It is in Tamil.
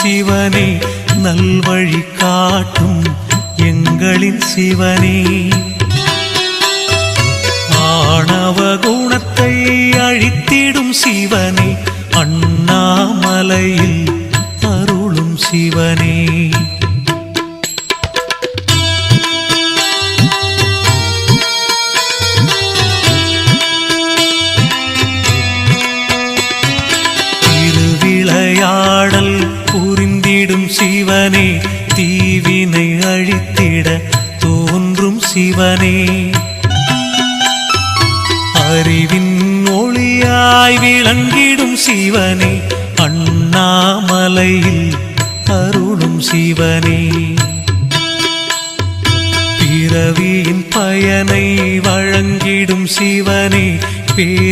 சிவனே, நல்வழி காட்டும் எங்களின் சிவனே. ஆணவ குணத்தை அழித்திடும் சிவனே, அண்ணாமலையில் அருளும் சிவனே. திருவிளையாடல் புரிந்திடும் சிவனே, தீவினை அழித்திட தோன்றும் சிவனே. அறிவின் ஒளியாய் விளங்கிடும் சிவனே, அண்ணாமலையில் அருளும் சிவனே. பிறவியின் பயனை வழங்கிடும் சிவனே, பேர்